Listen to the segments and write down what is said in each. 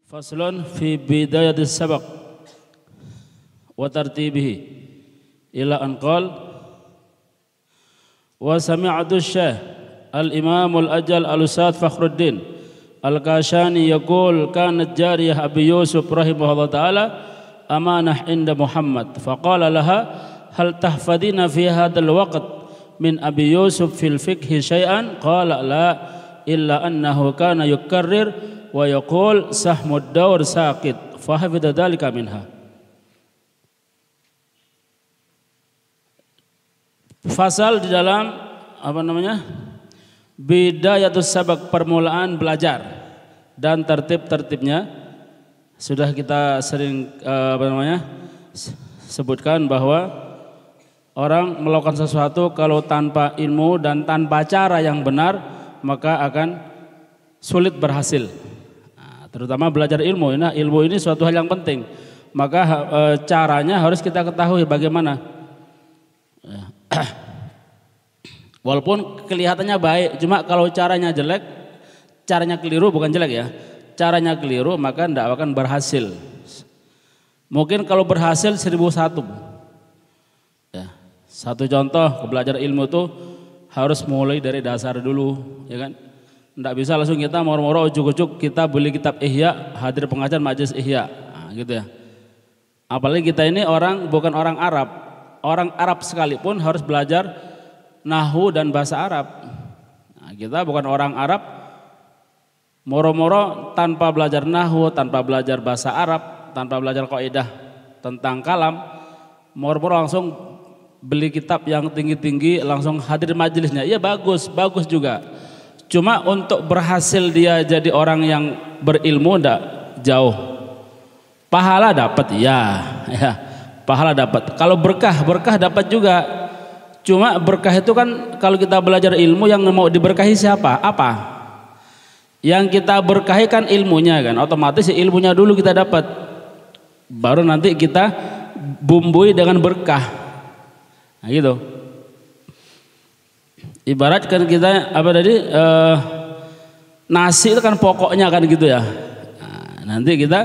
Faslun fi bidayatis sabaq wa tartibihi ila an qala wa sami'tu syekh al-imam al-ajal al-ustadz Fakhruddin al-Kashani yaqul kanat jariyah Abi Yusuf rahimahullah ta'ala amanah inda Muhammad faqala laha hal tahfadina fi hadzal waqt min Abi Yusuf fil fiqhi syai'an qala la illa annahu kana yukarrir wa yaqul sahmud daur saqit fa hafidha dzalika minha. Fasal di dalam bidayatus sabaq, permulaan belajar dan tertib-tertibnya. Sudah kita sering sebutkan bahwa orang melakukan sesuatu kalau tanpa ilmu dan tanpa cara yang benar maka akan sulit berhasil. Terutama belajar ilmu. Nah, ilmu ini suatu hal yang penting. Maka caranya harus kita ketahui bagaimana. Walaupun kelihatannya baik, cuma kalau caranya jelek, caranya keliru, bukan jelek ya. Caranya keliru maka tidak akan berhasil. Mungkin kalau berhasil 1001. Ya. Satu contoh belajar ilmu itu harus mulai dari dasar dulu, ya kan? Tidak bisa langsung kita moro-moro ujuk-ujuk kita beli kitab Ihya, hadir pengajian majelis Ihya, nah, gitu ya. Apalagi kita ini bukan orang Arab. Orang Arab sekalipun harus belajar nahwu dan bahasa Arab. Nah, kita bukan orang Arab, moro-moro tanpa belajar nahwu, tanpa belajar bahasa Arab, tanpa belajar kaidah tentang kalam, moro-moro langsung beli kitab yang tinggi-tinggi, langsung hadir majelisnya. Iya bagus juga. Cuma untuk berhasil dia jadi orang yang berilmu ndak jauh. Pahala dapat ya, pahala dapat. Kalau berkah dapat juga. Cuma berkah itu kan kalau kita belajar ilmu yang mau diberkahi siapa? Apa? Yang kita berkahi kan ilmunya kan. Otomatis ilmunya dulu kita dapat. Baru nanti kita bumbui dengan berkah. Nah gitu. Ibarat kan kita nasi itu kan pokoknya kan gitu ya. Nah, nanti kita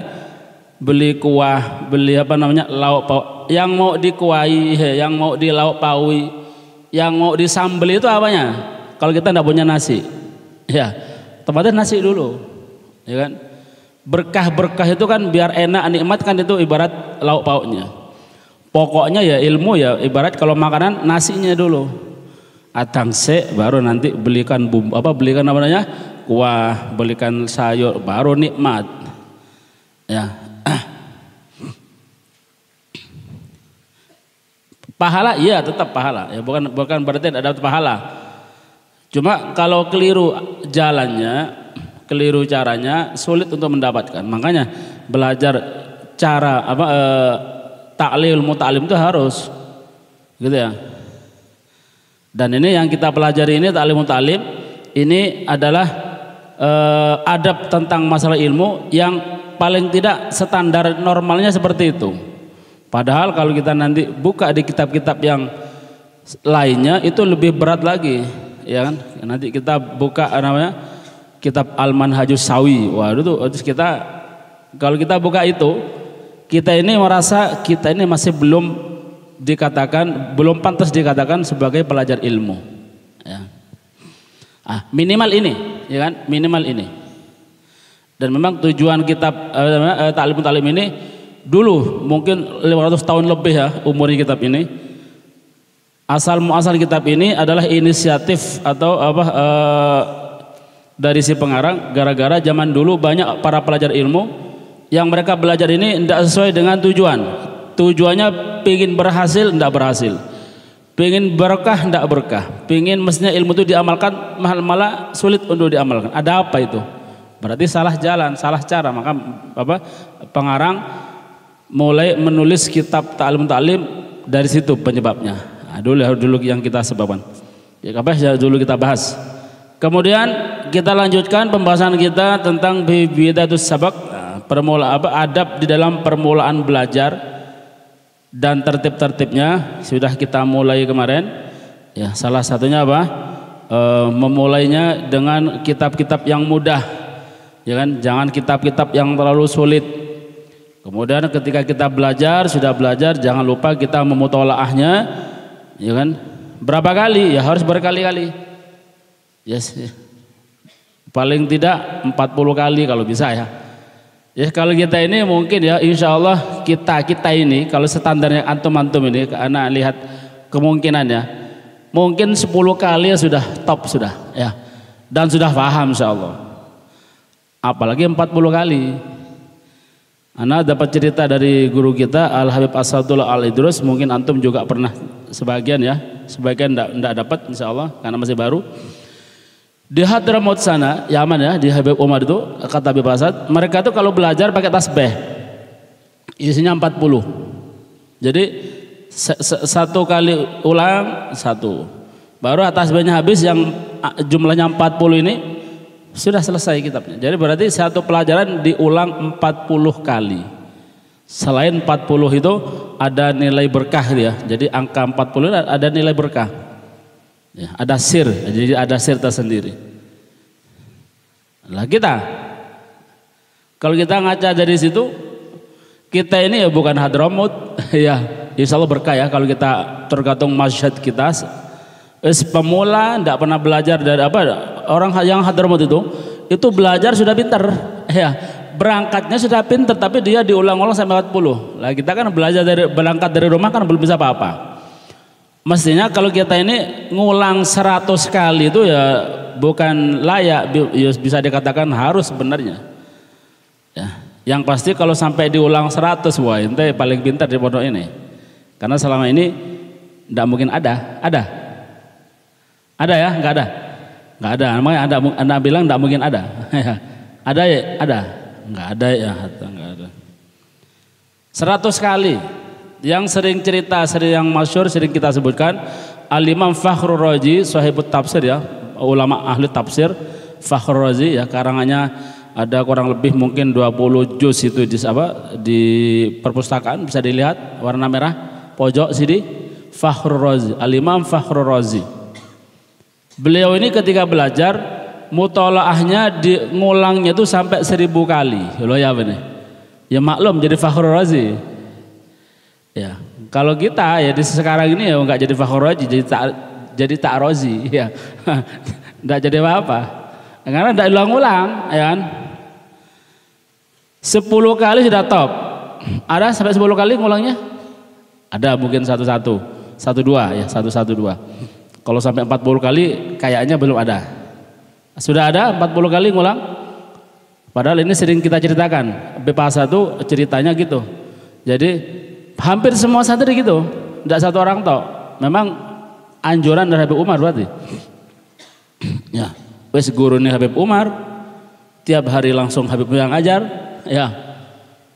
beli kuah, beli lauk pauk. Yang mau dikuahi, yang mau dilauk paui, yang mau disambeli itu apanya? Kalau kita tidak punya nasi, ya tempatnya nasi dulu, ya kan? Berkah itu kan biar enak nikmat kan itu ibarat lauk pauknya. Pokoknya ya ilmu ya ibarat kalau makanan nasinya dulu. Atangse baru nanti belikan bumbu kuah, belikan sayur baru nikmat ya. Pahala iya tetap pahala ya, bukan berarti tidak dapat pahala, cuma kalau keliru jalannya, keliru caranya sulit untuk mendapatkan. Makanya belajar cara ta'lim itu harus gitu ya. Dan ini yang kita pelajari ini ta'lim ini adalah adab tentang masalah ilmu yang paling tidak standar normalnya seperti itu. Padahal kalau kita nanti buka di kitab-kitab yang lainnya itu lebih berat lagi, ya kan? Nanti kita buka kitab Al-Manhajus Sawi. Waduh itu kita kalau kita buka itu kita ini merasa kita ini masih belum pantas dikatakan sebagai pelajar ilmu ya. Minimal ini ya kan, minimal ini. Dan memang tujuan kitab ta'lim ini dulu mungkin 500 tahun lebih ya umurnya kitab ini. Asal muasal kitab ini adalah inisiatif atau dari si pengarang, gara-gara zaman dulu banyak para pelajar ilmu yang mereka belajar ini tidak sesuai dengan tujuannya pengen berhasil tidak berhasil, pengen berkah tidak berkah, pengen mestinya ilmu itu diamalkan malah sulit untuk diamalkan. Ada apa itu? Berarti salah jalan, salah cara. Maka pengarang mulai menulis kitab ta'lim dari situ penyebabnya. Dulu yang kita sebabkan. Ya dulu kita bahas. Kemudian kita lanjutkan pembahasan kita tentang bidayatus sabaq, adab di dalam permulaan belajar dan tertib-tertibnya sudah kita mulai kemarin ya. Salah satunya memulainya dengan kitab-kitab yang mudah ya kan? Jangan kitab-kitab yang terlalu sulit. Kemudian ketika kita belajar, sudah belajar, jangan lupa kita memutolaahnya, ya kan? Berapa kali? Ya harus berkali-kali. Yes. Paling tidak 40 kali kalau bisa ya. Ya kalau kita ini mungkin ya insya Allah kita ini kalau standarnya antum ini, anak lihat kemungkinannya mungkin 10 kali ya sudah top sudah ya, dan sudah paham insya Allah. Apalagi 40 kali. Anak dapat cerita dari guru kita Al Habib Asadullah Al Idrus, mungkin antum juga pernah sebagian ya, sebagian enggak dapat insya Allah karena masih baru. Di Hadramaut sana, Yaman ya, di Habib Umar itu kata Habib Asad, mereka tuh kalau belajar pakai tasbih isinya 40. Jadi satu kali ulang satu, baru tasbihnya habis yang jumlahnya 40 ini sudah selesai kitabnya. Jadi berarti satu pelajaran diulang 40 kali. Selain 40 itu ada nilai berkah ya. Jadi angka 40 ada nilai berkah. Ya, ada sir, jadi ada sir tersendiri. Lah kita, kalau kita ngaca dari situ, kita ini ya bukan Hadramaut, ya insya Allah berkah ya. Kalau kita tergantung masyhad kita, pemula, tidak pernah belajar dari apa, orang yang Hadramaut itu belajar sudah pintar, ya berangkatnya sudah pintar, tapi dia diulang-ulang sampai 40. Lah kita kan belajar dari berangkat dari rumah kan belum bisa apa-apa. Mestinya kalau kita ini ngulang 100 kali itu ya bukan layak, ya bisa dikatakan harus sebenarnya. Ya, yang pasti kalau sampai diulang 100, wah ente paling pintar di pondok ini. Karena selama ini tidak mungkin ada ya, nggak ada. Namanya anda bilang tidak mungkin ada. Ada ya, ada, nggak ada ya, nggak ada. 100 kali. Yang sering cerita, yang masyhur sering kita sebutkan Al-Imam Fakhrur Razi, sahibut tafsir ya, ulama ahli tafsir. Fakhrur Razi ya, karangannya ada kurang lebih mungkin 20 juz itu di perpustakaan, bisa dilihat warna merah pojok sini. Fakhrur Razi, Al-Imam Fakhrur Razi. Beliau ini ketika belajar mutolaahnya ngulangnya itu sampai 1000 kali. Loh ya bener. Ya maklum jadi Fakhrur Razi. Ya, kalau kita ya di sekarang ini ya nggak jadi Fakhrur Razi, jadi Ta'rozi ya. Nggak jadi apa-apa. Karena nggak ulang-ulang ya kan. 10 kali sudah top. Ada sampai 10 kali ngulangnya? Ada mungkin 1-1, 1-2 ya, 1-1-2. Kalau sampai 40 kali kayaknya belum ada. Sudah ada 40 kali ngulang? Padahal ini sering kita ceritakan. Bepasa itu ceritanya gitu. Jadi hampir semua santri gitu, tidak satu orang tok. Memang anjuran dari Habib Umar berarti. Ya, wes guru nih Habib Umar, tiap hari langsung Habib yang ngajar, ya.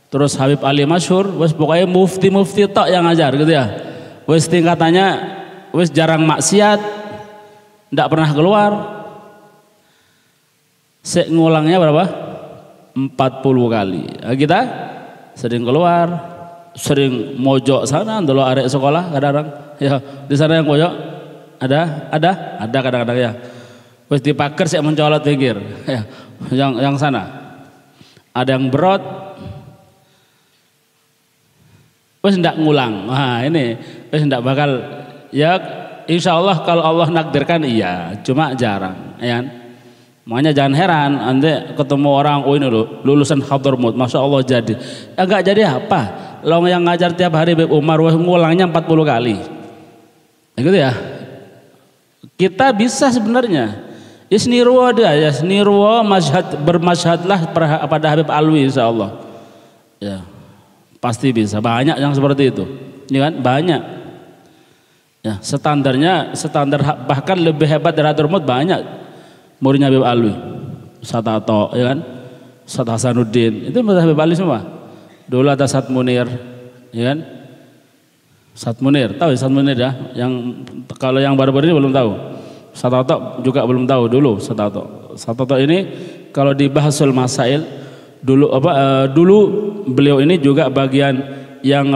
Terus Habib Ali masyhur, wes pokoknya mufti tok yang ngajar gitu ya. Wes tingkatannya, wes jarang maksiat, tidak pernah keluar. Ngulangnya berapa? 40 kali. Nah, kita sering keluar. Sering mojok sana dulu arek sekolah kadang-kadang ya di sana yang mojok ada kadang-kadang ya wis dipaker sik mencolot pinggir ya yang sana ada yang berot wis ndak ngulang. Nah ini wis ndak bakal ya, insya Allah kalau Allah nakdirkan iya, cuma jarang ya. Makanya jangan heran anda ketemu orang oh ini loh lulusan Hadramaut masya Allah jadi enggak jadi apa. Lo yang ngajar tiap hari Habib Umar ngulangnya 40 kali. Gitu ya. Kita bisa sebenarnya. Isnirwa dia ya, isnirwa bermasyhadlah pada Habib Alwi insyaallah. Ya. Pasti bisa. Banyak yang seperti itu. Ya kan? Banyak. Ya, standar bahkan lebih hebat dari Hadramaut banyak. Muridnya Habib Alwi. Ustaz Ato, ya kan? Ustaz Hasanuddin. Itu Habib Alwi semua. Dulu ada Ustaz Munir, ya kan? Ustaz Munir, tahu Ustaz Munir ya? Yang kalau yang baru-baru ini belum tahu. Ustaz Toto juga belum tahu dulu Ustaz Toto. Ustaz Toto ini kalau di Bahasul Masail dulu beliau ini juga bagian yang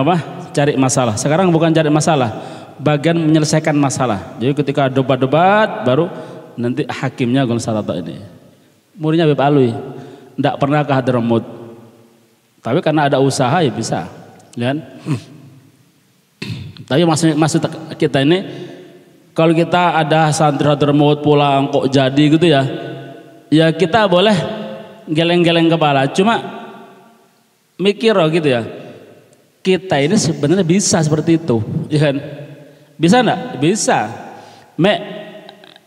cari masalah. Sekarang bukan cari masalah, bagian menyelesaikan masalah. Jadi ketika debat-debat baru nanti hakimnya Ustaz Toto ini. Muridnya Habib Alwi. Tidak pernah ke Hadramut. Tapi karena ada usaha ya bisa. Kan? Tapi maksud kita ini, kalau kita ada santri Hadramut pulang kok jadi gitu ya, ya kita boleh geleng-geleng kepala. Cuma mikir gitu ya, kita ini sebenarnya bisa seperti itu, ya kan? Bisa enggak? Bisa.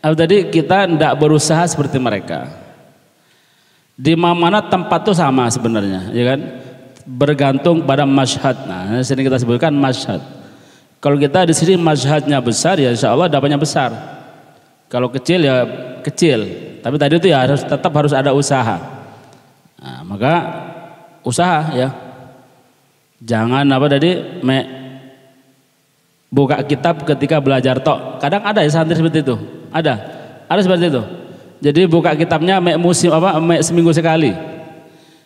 Tadi kita enggak berusaha seperti mereka. Di mana tempat itu sama sebenarnya, ya kan? Bergantung pada masyhad. Nah, sini kita sebutkan masyhad. Kalau kita di sini masyhadnya besar, ya insya Allah dapatnya besar. Kalau kecil ya kecil. Tapi tadi itu ya tetap harus ada usaha. Nah, maka usaha ya. Jangan buka kitab ketika belajar tok. Kadang ada ya santri seperti itu. Ada seperti itu. Jadi buka kitabnya seminggu sekali.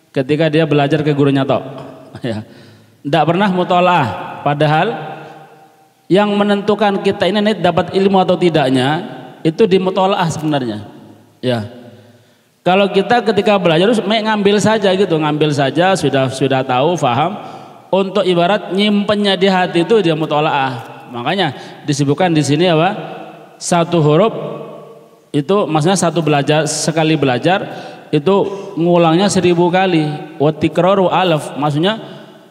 Ketika dia belajar ke gurunya tok. Ya. Tidak pernah mutolaah. Padahal yang menentukan kita ini dapat ilmu atau tidaknya itu di mutolaah sebenarnya. Ya. Kalau kita ketika belajar ngambil saja gitu, ngambil saja sudah tahu, faham. Untuk ibarat nyimpennya di hati itu dia mutolaah. Makanya disebutkan di sini apa? Satu huruf itu maksudnya sekali belajar itu ngulangnya 1000 kali. Wa tikraru alaf, maksudnya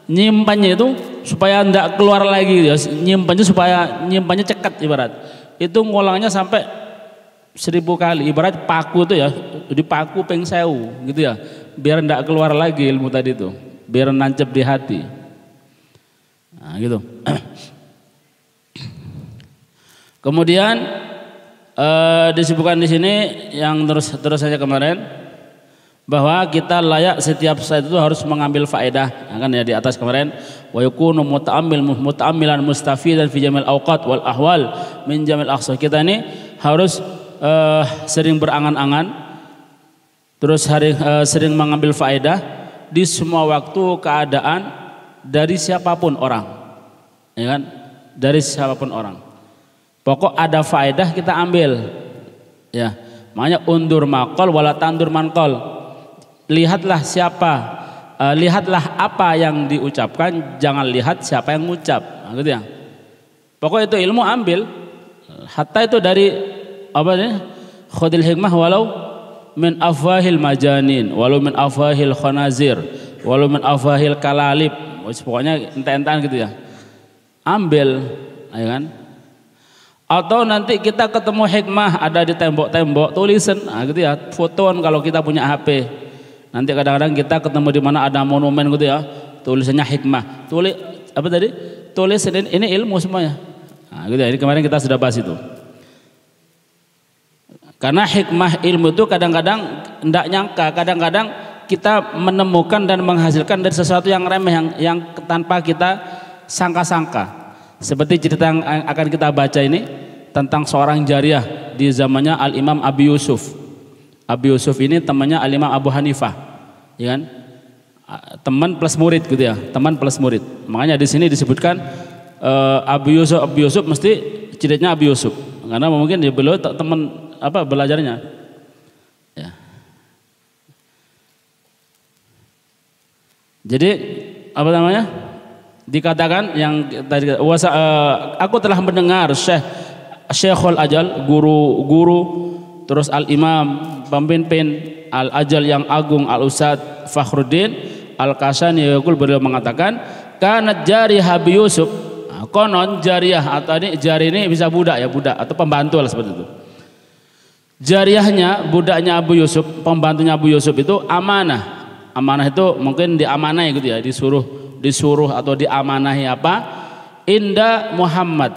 nyimpannya itu supaya tidak keluar lagi ya. Nyimpannya cekat ibarat. Itu ngulangnya sampai 1000 kali. Ibarat paku itu ya, dipaku ping 1000 gitu ya. Biar tidak keluar lagi ilmu tadi itu. Biar nancep di hati. Nah, gitu. Kemudian disebutkan di sini yang terus saja kemarin bahwa kita layak setiap saat itu harus mengambil faedah, ya kan ya di atas kemarin, wa yakunu muta'ammilan mustafidan fi jamil awqat wal ahwal min jamil aqsa. Kita ini harus sering berangan-angan, terus sering mengambil faedah di semua waktu keadaan dari siapapun orang, ya kan, dari siapapun orang. Pokok ada faedah kita ambil, ya. Makanya undur maqal wala tandur manqal. Lihatlah apa yang diucapkan, jangan lihat siapa yang mengucap. Nah, gitu ya. Pokok itu ilmu ambil. Hatta itu dari khudil hikmah walau min afwahil majanin, walau min afwahil khanazir, walau min afwahil kalalib. Pokoknya ente-entean gitu ya. Ambil, ya kan? Atau nanti kita ketemu hikmah ada di tembok-tembok, tulisan, nah gitu ya, fotoan kalau kita punya HP. Nanti kadang-kadang kita ketemu di mana ada monumen gitu ya, tulisannya hikmah. Tulisan ini ilmu semuanya. Nah, gitu ya. Ini kemarin kita sudah bahas itu. Karena hikmah ilmu itu kadang-kadang tidak nyangka, kadang-kadang kita menemukan dan menghasilkan dari sesuatu yang remeh, yang tanpa kita sangka-sangka. Seperti cerita yang akan kita baca ini tentang seorang jariyah di zamannya Al-Imam Abi Yusuf. Abi Yusuf ini temannya Al-Imam Abu Hanifah, ya kan? Teman plus murid gitu ya, teman plus murid. Makanya di sini disebutkan Abi Yusuf mesti ciritanya Abi Yusuf, karena mungkin dia beliau teman belajarnya. Ya. Jadi dikatakan yang tadi aku telah mendengar Syekhul Ajal, guru terus Al-Imam pemimpin Al-Ajal yang agung Al-Ustadz Fakhruddin Al-Kasani yaqul, beliau mengatakan kanat jariyah Abi Yusuf, konon jariyah atau jari ini bisa budak atau pembantu lah seperti itu. Jariyahnya, budaknya Abu Yusuf, pembantunya Abu Yusuf itu amanah. Amanah itu mungkin diamanai gitu ya, disuruh atau diamanahi inda Muhammad,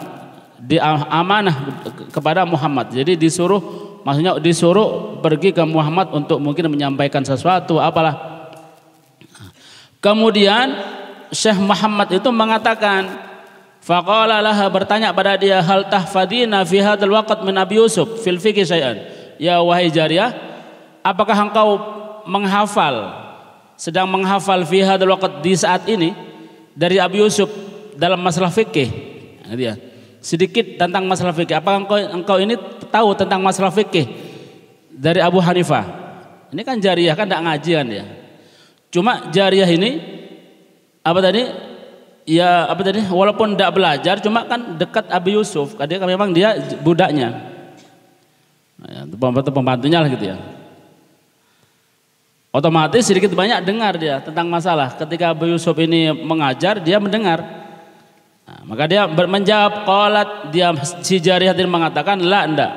diamanah kepada Muhammad. Jadi maksudnya disuruh pergi ke Muhammad untuk mungkin menyampaikan sesuatu apalah. Kemudian Syekh Muhammad itu mengatakan, faqala laha, bertanya pada dia, hal tahfadina fi hadzal waqt min Abi Yusuf fil fiqh syai'an. Ya wahai jariyah, apakah engkau sedang menghafal fi hadzal waqt, di saat ini, dari Abi Yusuf dalam masalah fikih? Nah, dia sedikit tentang masalah fikih. Apakah engkau ini tahu tentang masalah fikih dari Abu Hanifah? Ini kan jariyah kan tidak ngaji kan ya. Cuma jariyah ini apa tadi? Ya apa tadi? Walaupun tidak belajar, cuma kan dekat Abi Yusuf. Karena memang dia budaknya, pembantunya lah gitu ya. Otomatis sedikit banyak dengar dia tentang masalah. Ketika Abi Yusuf ini mengajar, dia mendengar. Nah, maka dia menjawab qalat, dia si jariyah tadi mengatakan la, enggak.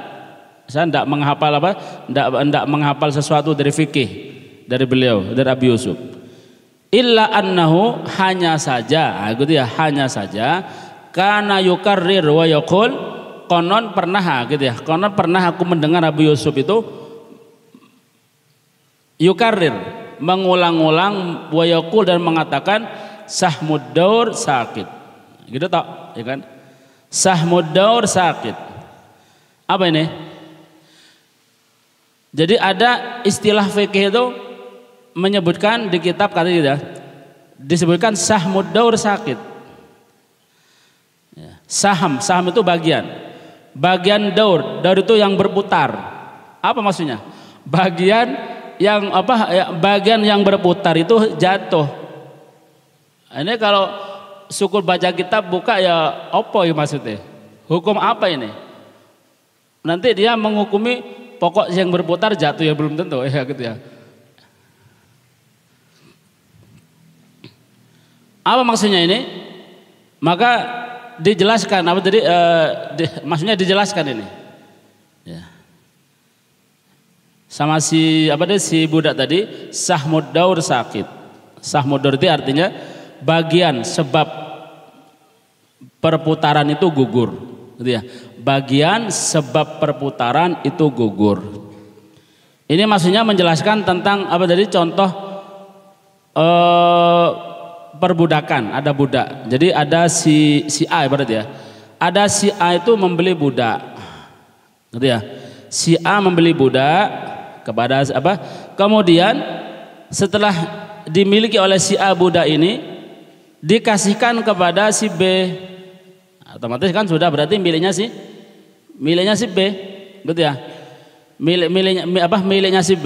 Saya enggak menghafal apa? Enggak menghafal sesuatu dari fikih dari beliau, dari Abi Yusuf. Illa annahu, hanya saja, gitu ya, hanya saja kana yukarrir wa yaqul, konon pernah gitu ya. Konon pernah aku mendengar Abi Yusuf itu yukarrir, mengulang-ulang, wa yaqul, dan mengatakan sahmud daur sakit. Gitu tak, ya kan? Sahmud daur sakit. Apa ini? Jadi ada istilah fikih itu menyebutkan di kitab kata kita disebutkan sahmud daur sakit. Saham itu bagian daur itu yang berputar. Apa maksudnya? Bagian yang bagian yang berputar itu jatuh. Ini kalau sukul baca kitab buka ya apa ya maksudnya? Hukum apa ini? Nanti dia menghukumi pokok yang berputar jatuh, ya belum tentu ya gitu ya. Apa maksudnya ini? Maka dijelaskan apa tadi? Maksudnya dijelaskan ini. Ya. Sama si budak tadi, sahmud daur sakit. Sahmud daur itu artinya bagian sebab perputaran itu gugur, gitu ya. Bagian sebab perputaran itu gugur. Ini maksudnya menjelaskan tentang apa tadi? Contoh perbudakan, ada budak. Jadi ada si A berarti ya. Ada si A itu membeli budak. Gitu ya. Si A membeli budak kepada apa? Kemudian setelah dimiliki oleh si A budak ini dikasihkan kepada si B. Otomatis kan sudah berarti miliknya si B. Gitu ya. Miliknya si B.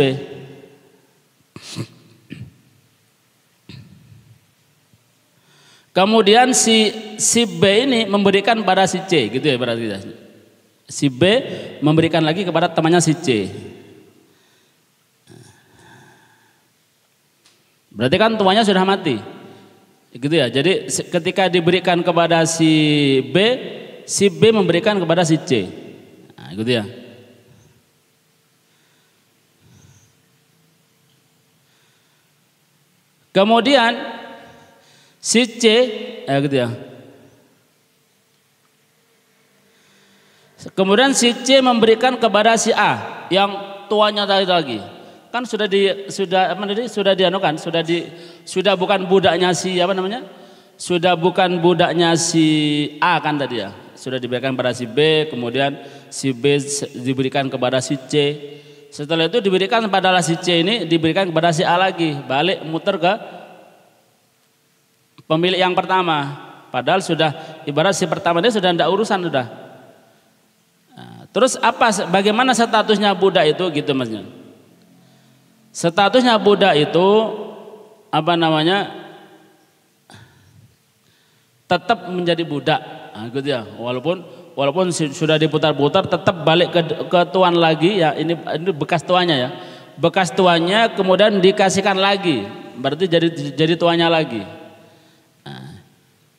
Kemudian si B ini memberikan pada si C, gitu ya berarti. Si B memberikan lagi kepada temannya si C. Berarti kan tuannya sudah mati. Gitu ya. Jadi ketika diberikan kepada si B memberikan kepada si C. Nah, gitu ya. Kemudian si C, gitu ya. Kemudian si C memberikan kepada si A yang tuanya tadi lagi. Kan sudah dianukan, sudah bukan budaknya si Sudah bukan budaknya si A kan tadi ya. Sudah diberikan kepada si B, kemudian si B diberikan kepada si C. Setelah itu diberikan kepada si C ini diberikan kepada si A lagi, balik muter ke pemilik yang pertama. Padahal sudah ibarat si pertama dia sudah tidak urusan sudah. Nah, terus bagaimana statusnya budak itu gitu maksudnya? Statusnya budak itu tetap menjadi budak, nah, gitu ya. Walaupun sudah diputar-putar tetap balik ke tuan lagi ya. Ini bekas tuannya ya. Bekas tuannya kemudian dikasihkan lagi, berarti jadi tuannya lagi. Nah,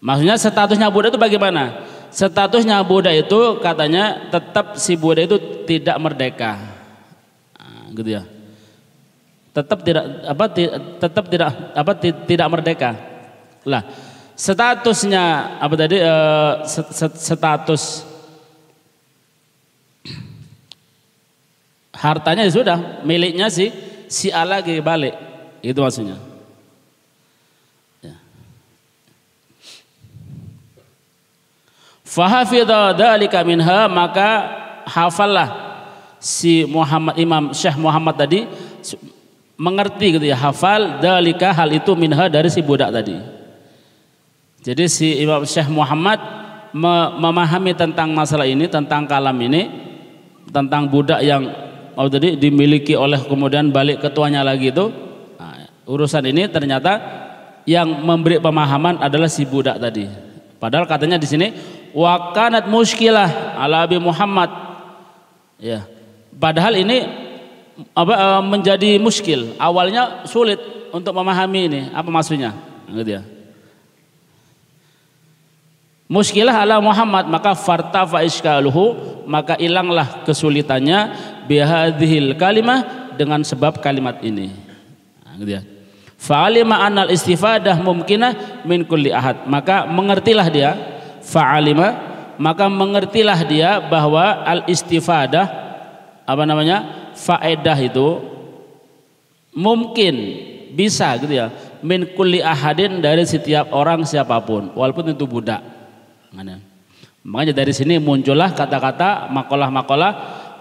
maksudnya statusnya budak itu bagaimana? Statusnya budak itu katanya tetap si budak itu tidak merdeka, nah, gitu ya. Tetap tidak merdeka. Lah, statusnya status hartanya sudah miliknya si A lagi balik. Itu maksudnya. Ya. Fahafidha dzalika minha, maka hafallah si Imam Syekh Muhammad tadi mengerti gitu ya, hafal dalika hal itu minha dari si budak tadi. Jadi si Imam Syekh Muhammad memahami tentang masalah ini, tentang kalam ini, tentang budak yang tadi dimiliki oleh kemudian balik ke tuanya lagi itu. Nah, urusan ini ternyata yang memberi pemahaman adalah si budak tadi. Padahal katanya di sini wa kanat muskilah ala Abi Muhammad. Ya. Padahal ini menjadi muskil. Awalnya sulit untuk memahami ini apa maksudnya. Gitu ya. Muskilah ala Muhammad, maka fartafa iskaluhu, maka hilanglah kesulitannya bihadhil kalimah, dengan sebab kalimat ini. Nah, gitu ya. Fa'alima anal istifadah mumkinah min kulli ahad, maka mengertilah dia, fa'alima, maka mengertilah dia bahwa al istifadah faedah itu mungkin bisa gitu ya, min kulli ahadin, dari setiap orang siapapun walaupun itu budak. Makanya dari sini muncullah kata-kata makalah-makalah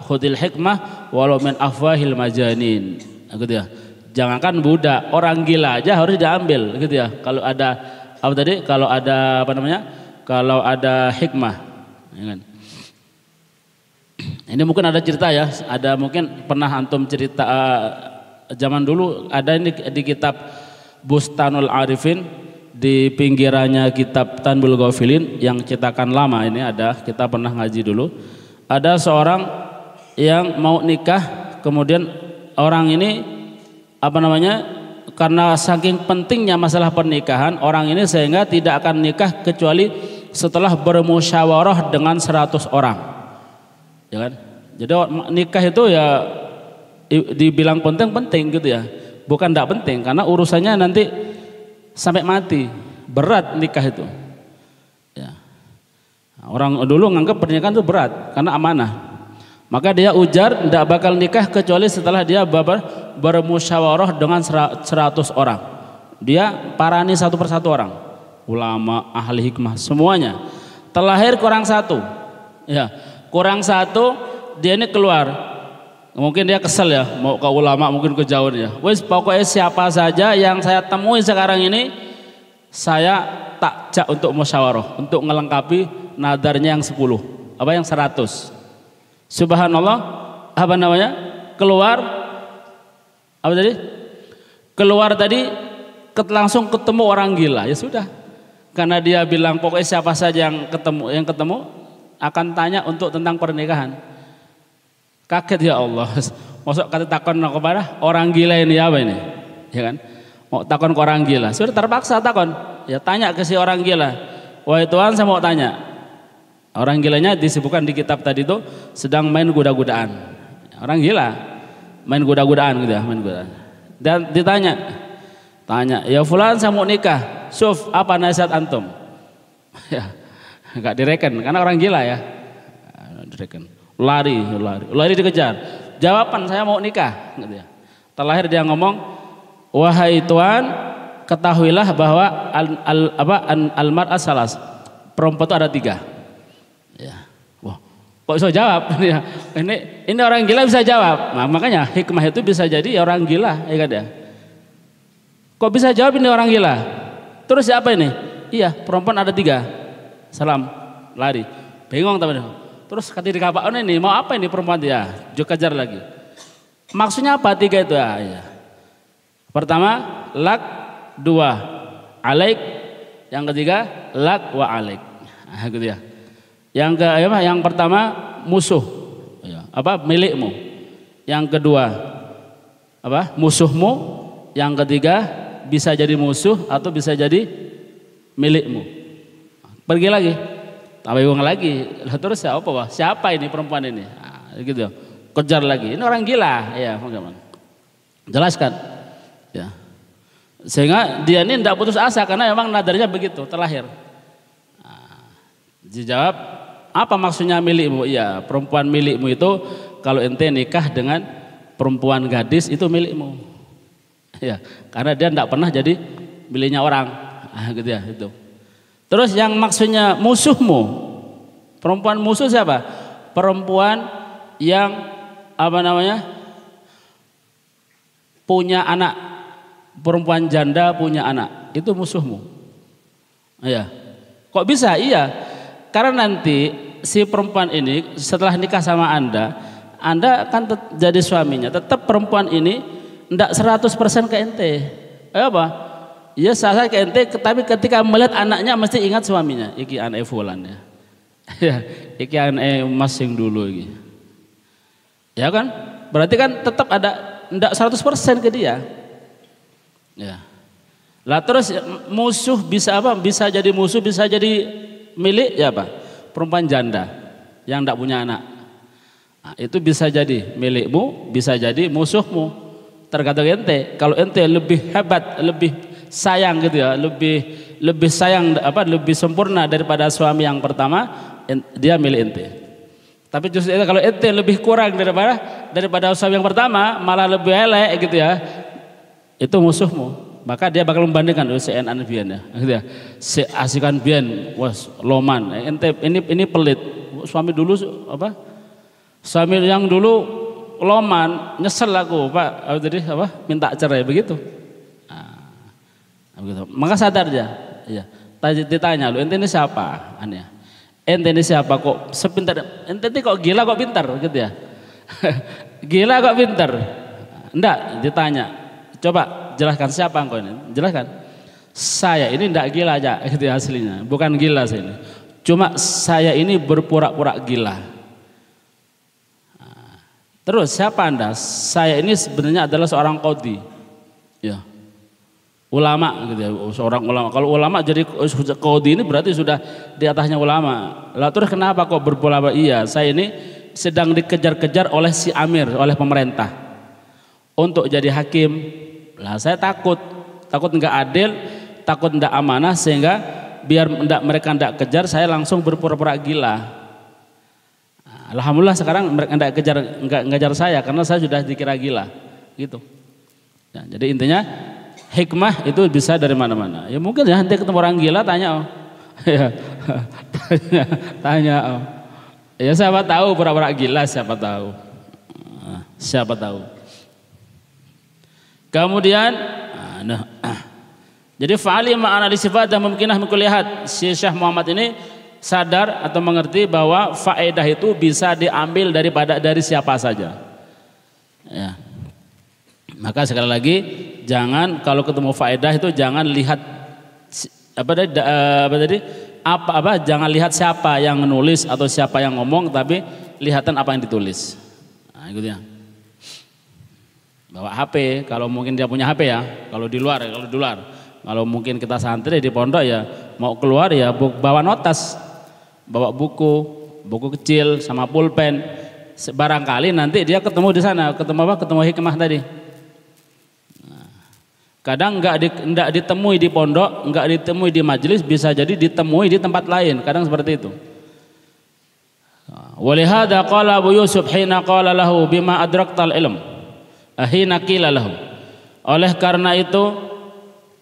khudil hikmah walau min afwahil majanin, gitu ya. Jangankan budak, orang gila aja harus diambil, gitu ya. Kalau ada kalau ada hikmah, ya kan? Ini mungkin ada cerita ya, ada mungkin pernah antum cerita zaman dulu ada ini di kitab Bustanul Arifin, di pinggirannya kitab Tanbul Ghafilin yang cetakan lama ini ada, kita pernah ngaji dulu. Ada seorang yang mau nikah, kemudian orang ini karena saking pentingnya masalah pernikahan orang ini, sehingga tidak akan nikah kecuali setelah bermusyawarah dengan 100 orang, ya kan? Jadi nikah itu ya dibilang penting gitu ya, bukan tidak penting, karena urusannya nanti sampai mati, berat nikah itu. Ya. Orang dulu nganggap pernikahan itu berat karena amanah. Maka dia ujar tidak bakal nikah kecuali setelah dia bermusyawarah dengan 100 orang. Dia parani satu persatu orang, ulama, ahli hikmah, semuanya. Terlahir kurang satu, ya, kurang satu, dia ini keluar. Mungkin dia kesel ya, mau ke ulama, mungkin ke jauh ya. Wes pokoknya siapa saja yang saya temui sekarang ini, saya takjak untuk musyawarah, untuk melengkapi nadarnya yang 10, yang 100. Subhanallah, keluar, keluar tadi langsung ketemu orang gila, ya sudah. Karena dia bilang pokoknya siapa saja yang ketemu akan tanya untuk tentang pernikahan. Kaget ya Allah, masuk kata takon kepada orang gila ini apa ini, ya kan? Mau takon ke orang gila, sudah terpaksa takon, ya tanya ke si orang gila. Wahai Tuhan, saya mau tanya. Orang gilanya disebutkan di kitab tadi itu sedang main kuda-kudaan. Orang gila main kuda-kudaan gitu ya, main kuda. Dan tanya, ya fulan, saya mau nikah. Suf, apa nasihat antum? Ya, nggak direken, karena orang gila ya, direken. Lari dikejar. Jawaban, saya mau nikah, gitu ya. Terlahir dia ngomong, wahai Tuhan, ketahuilah bahwa al-mar'ah salas, perempuan itu ada 3. Ya. Wah, kok bisa jawab? Ini orang gila bisa jawab. Nah, makanya hikmah itu bisa jadi orang gila, ya kan ya. Kok bisa jawab ini orang gila? Terus siapa ini? Iya, perempuan ada 3. Salam, lari. Bingung teman-teman. Terus ketika Pak ini mau apa ini perempuan dia? Juga kejar lagi. Maksudnya apa 3 itu? Ya. Pertama lak, 2 alaik, yang ketiga lak wa alaik. Nah, gitu ya. Yang pertama musuh, ya, milikmu. Yang kedua musuhmu. Yang ketiga bisa jadi musuh atau bisa jadi milikmu. Pergi lagi. Tambah bingung lagi, terus siapa ini perempuan ini? Nah, gitu, kejar lagi. Ini orang gila, ya, jelaskan, ya. Sehingga dia ini tidak putus asa karena memang nadarnya begitu terlahir. Nah, dijawab, apa maksudnya milikmu? Ya, perempuan milikmu itu kalau ente nikah dengan perempuan gadis itu milikmu, ya, karena dia tidak pernah jadi miliknya orang, gitu ya, itu. Terus yang maksudnya musuhmu, perempuan musuh siapa? Perempuan yang punya anak, perempuan janda punya anak, itu musuhmu. Ya, kok bisa? Iya, karena nanti si perempuan ini setelah nikah sama Anda Anda kan jadi suaminya, tetap perempuan ini tidak 100% ke ente. Apa? Ya saya ke ente, tapi ketika melihat anaknya mesti ingat suaminya. Iki anak fulan ya. Ya, iki anak mas yang dulu iki. Ya kan? Berarti kan tetap ada tidak 100% ke dia. Ya. Lah terus musuh bisa apa? Bisa jadi musuh, bisa jadi milik ya apa? Perempuan janda yang tidak punya anak. Nah, itu bisa jadi milikmu, bisa jadi musuhmu. Tergantung ente. Kalau ente lebih hebat, lebih sayang gitu ya, lebih sayang apa? Lebih sempurna daripada suami yang pertama, dia milik ente. Tapi justru kalau ente lebih kurang daripada suami yang pertama, malah lebih elek gitu ya, itu musuhmu. Maka dia bakal membandingkan seenan bian ya, gitu ya. Si asikan bian, was loman. Ente ini pelit. Suami dulu apa? Suami yang dulu loman, nyesel aku Pak. Jadi apa? Minta cerai begitu. Nah, begitu. Maka sadar dia. Ya. Ditanya lu, ente ini siapa? Aneh. Ente ini siapa kok sepintar? Ente ini kok gila kok pintar gitu ya? Gila kok pintar? Enggak, ditanya. Coba jelaskan siapa engkau ini? Jelaskan. Saya ini enggak gila aja gitu ya aslinya. Bukan gila saya ini. Cuma saya ini berpura-pura gila. Nah, terus siapa Anda? Saya ini sebenarnya adalah seorang qadhi. Ya. Ulama gitu ya, seorang ulama. Kalau ulama jadi qadhi ini berarti sudah di atasnya ulama. Lah terus kenapa kok berpura-pura? Iya, saya ini sedang dikejar-kejar oleh si amir, oleh pemerintah untuk jadi hakim. Lah saya takut enggak adil, takut enggak amanah, sehingga biar mereka enggak kejar, saya langsung berpura-pura gila. Alhamdulillah sekarang mereka enggak ngejar saya karena saya sudah dikira gila, gitu. Ya, jadi intinya hikmah itu bisa dari mana-mana. Ya mungkin ya nanti ketemu orang gila tanya, oh. Ya, tanya, oh. Ya siapa tahu pura-pura gila, siapa tahu. Siapa tahu. Kemudian jadi fa'alima anna sifadah mumkinah min kulli had. Syekh Muhammad ini sadar atau mengerti bahwa faedah itu bisa diambil dari siapa saja. Ya. Maka sekali lagi jangan kalau ketemu faedah itu jangan lihat jangan lihat siapa yang menulis atau siapa yang ngomong, tapi lihatan apa yang ditulis. Nah, gitu ya. Bawa HP, kalau mungkin dia punya HP ya, kalau di luar. Kalau mungkin kita santri di pondok ya, mau keluar ya bawa notas, bawa buku kecil sama pulpen. Barangkali nanti dia ketemu di sana, ketemu hikmah tadi. Nah, kadang enggak ditemui di pondok, enggak ditemui di majelis, bisa jadi ditemui di tempat lain, kadang seperti itu. Walihada qala Abu Yusuf hina qala lahu bima adraktal ilm. Ahina qila lahu. Oleh karena itu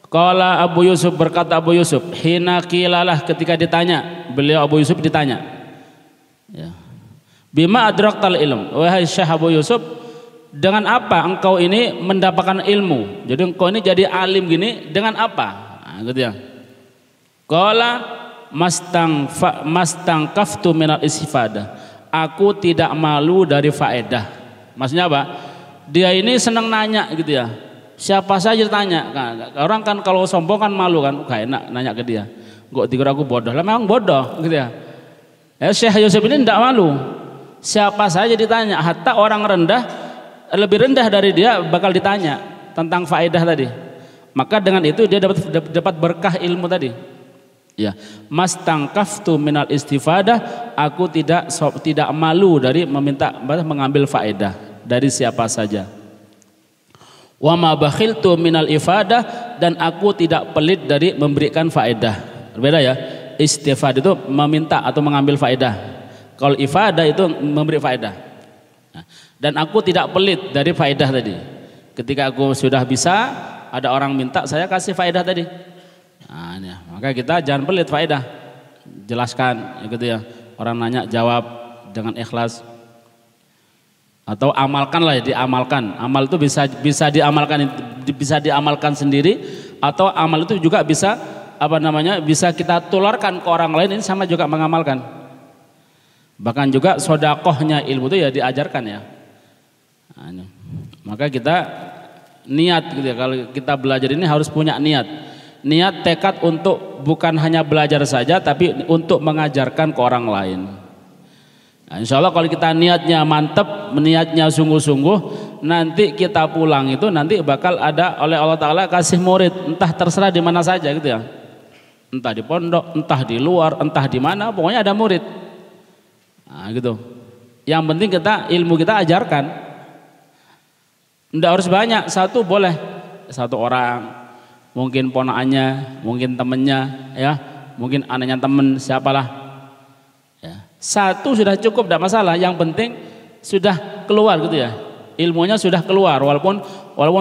qala Abu Yusuf, berkata Abu Yusuf, hina qilalah, ketika ditanya, beliau Abu Yusuf ditanya. Ya. Bima adraktal ilm. Wahai Syekh Abu Yusuf, dengan apa engkau ini mendapatkan ilmu? Jadi engkau ini jadi alim gini dengan apa? Nah, gitu ya. Qala mastangkaftu minal istifadah. Aku tidak malu dari faedah. Maksudnya apa? Dia ini senang nanya gitu ya. Siapa saja tanya. Orang kan kalau sombong kan malu kan, gak enak nanya ke dia. Kok dikira aku bodoh? Lah memang bodoh gitu ya. Syekh Yusuf ini tidak malu. Siapa saja ditanya, hatta orang rendah, lebih rendah dari dia bakal ditanya tentang faedah tadi. Maka dengan itu dia dapat berkah ilmu tadi. Ya, mastangkaftu minal istifadah, aku tidak malu dari mengambil faedah dari siapa saja. Wa ma bakhiltu minal ifadah, dan aku tidak pelit dari memberikan faedah. Berbeda ya. Istifadah itu meminta atau mengambil faedah. Kalau ifadah itu memberi faedah. Nah, dan aku tidak pelit dari faedah tadi. Ketika aku sudah bisa, ada orang minta, saya kasih faedah tadi. Nah, ya. Maka kita jangan pelit faedah. Jelaskan gitu ya. Orang nanya jawab dengan ikhlas. Atau amalkanlah ya, diamalkan. Amal itu bisa diamalkan sendiri, atau amal itu juga bisa bisa kita tularkan ke orang lain, ini sama juga mengamalkan. Bahkan juga sodakohnya ilmu itu ya diajarkan ya. Nah, maka kita niat gitu ya, kalau kita belajar ini harus punya niat. Niat tekad untuk bukan hanya belajar saja tapi untuk mengajarkan ke orang lain. Nah, insya Allah kalau kita niatnya mantep, niatnya sungguh-sungguh, nanti kita pulang itu nanti bakal ada oleh Allah Ta'ala kasih murid, entah terserah di mana saja gitu ya. Entah di pondok, entah di luar, entah di mana, pokoknya ada murid. Nah, gitu. Yang penting kita ilmu kita ajarkan. Tidak harus banyak, satu boleh, satu orang, mungkin ponakannya, mungkin temennya, ya, mungkin anaknya temen, siapalah. Ya. Satu sudah cukup, tidak masalah. Yang penting sudah keluar gitu ya, ilmunya sudah keluar, walaupun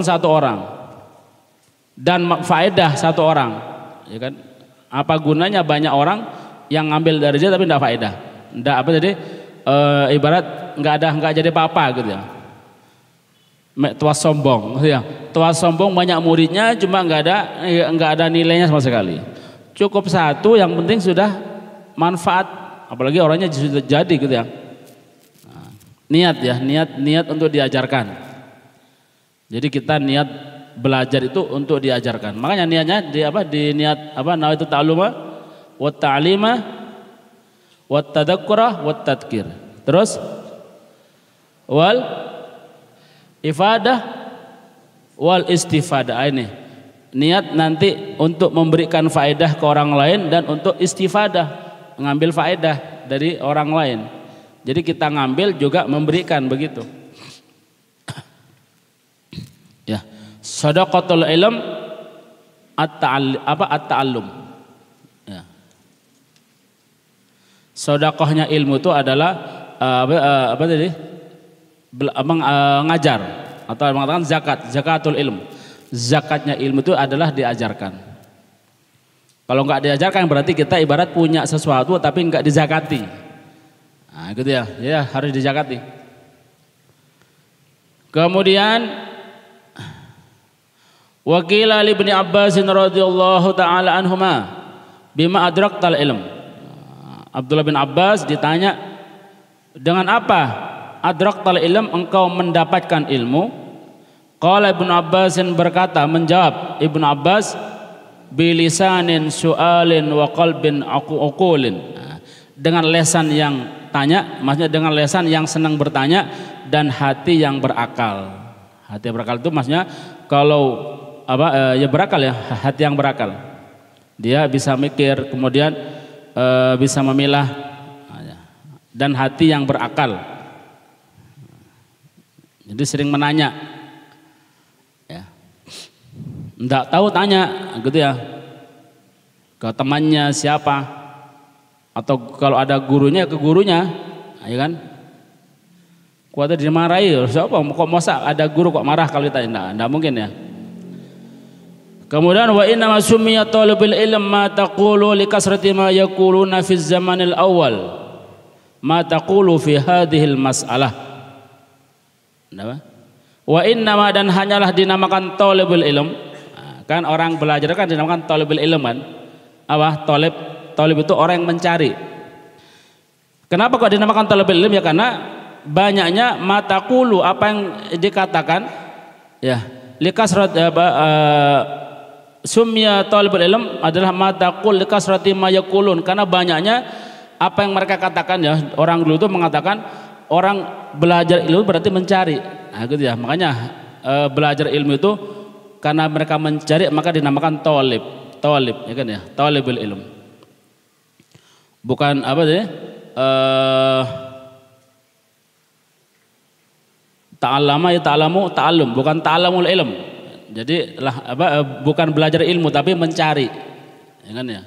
satu orang, dan faedah satu orang, ya kan? Apa gunanya banyak orang yang ngambil dari dia tapi tidak faedah, tidak apa jadi ibarat nggak jadi apa-apa gitu ya. Tua sombong, ya. Tua sombong banyak muridnya, cuma nggak ada nilainya sama sekali. Cukup satu, yang penting sudah manfaat, apalagi orangnya sudah jadi gitu ya. Nah, niat ya, niat untuk diajarkan. Jadi kita niat belajar itu untuk diajarkan. Makanya niatnya di niat nawaitu ta'alluma wa ta'lima wa tadzakkura wa tadhkir. Terus wal ifadah wal istifadah. Ini niat nanti untuk memberikan faedah ke orang lain dan untuk istifadah, mengambil faedah dari orang lain. Jadi kita ngambil juga memberikan, begitu. Ya, shadaqatul ilm at-ta'allum. Ya. Sedekahnya ilmu itu adalah apa tadi? Mengajar, atau mengatakan zakatul ilm. Zakatnya ilmu itu adalah diajarkan. Kalau nggak diajarkan berarti kita ibarat punya sesuatu tapi nggak dizakati. Nah, gitu ya, ya harus dizakati. Kemudian Wakila li Ibnu Abbas radhiyallahu taala anhuma bima adraktal ilm. Abdullah bin Abbas ditanya, dengan apa adraktal ilm, engkau mendapatkan ilmu? Qala Ibnu Abbas berkata, menjawab Ibnu Abbas, bilisanin su'alin wa qalbin aqulin. Dengan lesan yang tanya, maksudnya dengan lesan yang senang bertanya dan hati yang berakal. Hati yang berakal itu maksudnya kalau ya berakal ya, hati yang berakal. Dia bisa mikir, kemudian bisa memilah, dan hati yang berakal. Jadi sering menanya. Ya. Enggak tahu tanya gitu ya. Ke temannya siapa, atau kalau ada gurunya ke gurunya, ya kan? Kuatnya dimarahi, siapa kok masa ada guru kok marah kalau ditanya? Enggak mungkin ya. Kemudian wa inna ma summiya talibul ilm ma taqulu li kasrati ma yaquluna fi zamanil awal ma taqulu fi hadhil mas'alah. Wa inna ma, dan hanyalah dinamakan talibul ilm. Kan orang belajar kan dinamakan talibul ilm kan? Apa? Talib itu orang yang mencari. Kenapa kok dinamakan talibul ilm? Ya karena banyaknya ma taqulu, apa yang dikatakan ya, li kasrat sumya talibul ilm adalah mataqul likasrati ma yaqulun, karena banyaknya apa yang mereka katakan ya. Orang dulu itu mengatakan orang belajar ilmu berarti mencari. Nah, gitu ya. Makanya belajar ilmu itu karena mereka mencari maka dinamakan talib, ya kan ya, talibul ilm. Bukan apa tadi? Ta'allama ya ta'lamu ta'allum, bukan ta'lamul ilm. Jadi bukan belajar ilmu tapi mencari, ya kan ya.